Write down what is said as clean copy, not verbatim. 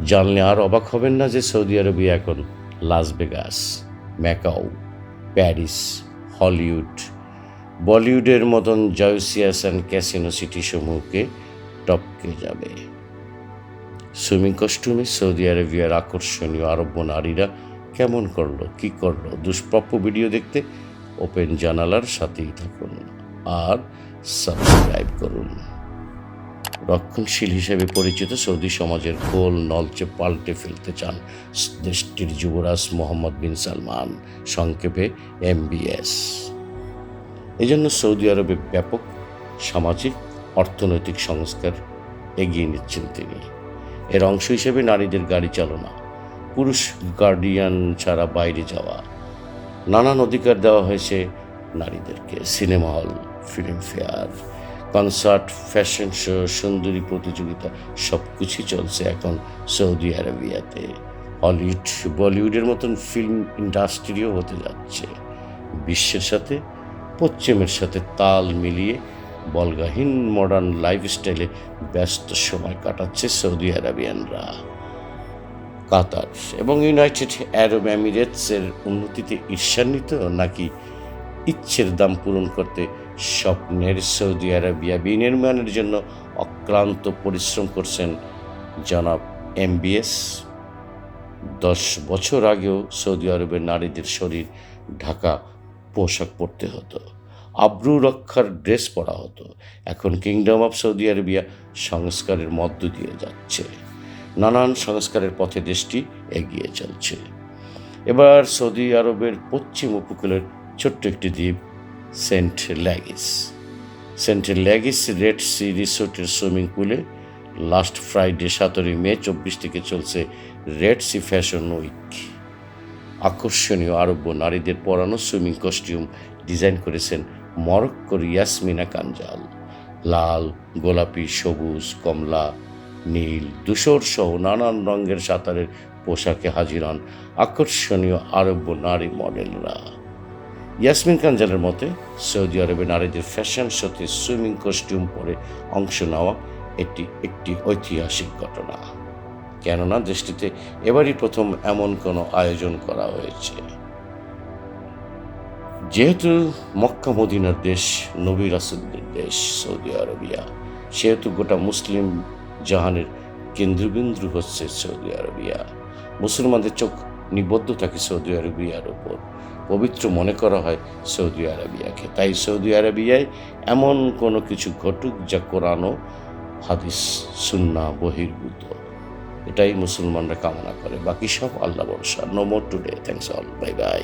জানলে আর অবাক হবেন না যে সৌদি আরবে এখন Las Vegas, Macau, Paris, Hollywood, বলিউডের মতন জয়সিয়াস অ্যান্ড ক্যাসিনো সিটি সমূহকে টপকে যাবে। সুইমিং কস্টিউমে সৌদি আরবিয়ার আকর্ষণীয় আরব্য নারীরা কেমন করলো, কি করলো, দুষ্প্রাপ্য ভিডিও দেখতে ওপেন জানালার সাথেই থাকুন আর সাবস্ক্রাইব করুন। রক্ষণশীল হিসেবে পরিচিত সৌদি সমাজের গোল নলচে পাল্টে ফেলতে চান দেশটির যুবরাজ মোহাম্মদ বিন সালমান, সংক্ষেপে MBS। এজন্য সৌদি আরবে ব্যাপক সামাজিক অর্থনৈতিক সংস্কার এগিয়ে নিচ্ছেন তিনি। এর অংশ হিসেবে নারীদের গাড়ি চালনা, পুরুষ গার্ডিয়ান ছাড়া বাইরে যাওয়া, নানান অধিকার দেওয়া হয়েছে নারীদেরকে। Cinema hall, film fair, concert, fashion show, সুন্দরী প্রতিযোগিতা সব কিছুই চলছে এখন সৌদি আরবিয়াতে। হলিউড, বলিউডের মতন ফিল্ম ইন্ডাস্ট্রিও হতে যাচ্ছে। বিশ্বের সাথে পশ্চিমের সাথে তাল মিলিয়ে বল্গাহীন মডার্ন লাইফস্টাইলে ব্যস্ত সময় কাটাচ্ছে সৌদি আরবিয়ানরা। কাতার এবং ইউনাইটেড আরব এমিরেটসের উন্নতিতে ঈর্ষান্বিত, নাকি ইচ্ছের দাম পূরণ করতে স্বপ্নের সৌদি আরবিয়া বিনির্মাণের জন্য অক্লান্ত পরিশ্রম করছেন জনাব MBS? 10 বছর আগেও সৌদি আরবের নারীদের শরীর ঢাকা পোশাক পরতে হতো, আব্রু রক্ষার ড্রেস পরা হতো। এখন কিংডম অফ সৌদি আরবিয়া সংস্কারের মধ্য দিয়ে যাচ্ছে। নানান সংস্কারের পথে দেশটি এগিয়ে চলছে। এবার সৌদি আরবের পশ্চিম উপকূলের ছোট্ট একটি দ্বীপ সেন্ট ল্যাগিস রেড সি রিসোর্টের সুইমিং পুলে লাস্ট ফ্রাইডে 17 মে 24 থেকে চলছে রেড সি ফ্যাশন উইক। আকর্ষণীয় আরব্য নারীদের পরানো সুইমিং কস্টিউম ডিজাইন করেছেন মরক্কোর ইয়াসমিনা কাঞ্জাল। লাল, গোলাপি, সবুজ, কমলা, নীল, ধূসর সহ নানান রঙের সাঁতারের পোশাকে হাজির হন আকর্ষণীয় আরব্য নারী মডেলরা। ইয়াসমিন কাঞ্জালের মতে সৌদি আরবে নারীদের ফ্যাশন শোতে সুইমিং কস্টিউম পরে অংশ নেওয়া এটি একটি ঐতিহাসিক ঘটনা, কেননা দেশটিতে এবারই প্রথম এমন কোনো আয়োজন করা হয়েছে। যেহেতু মক্কা মদিনার দেশ, নবী রাসূলদের দেশ সৌদি আরবিয়া, সেহেতু গোটা মুসলিম জাহানের কেন্দ্রবিন্দু হচ্ছে সৌদি আরবিয়া। মুসলমানদের চোখ নিবদ্ধ থাকে সৌদি আরবিয়ার ওপর, পবিত্র মনে করা হয় সৌদি আরবিয়াকে। তাই সৌদি আরবিয়ায় এমন কোনো কিছু ঘটুক যা কোরআন ও হাদিস সুন্নাহ বহির্ভূত, এটাই মুসলমানরা কামনা করে। বাকি সব আল্লাহ ভরসা। No more today. Thanks all. Bye by.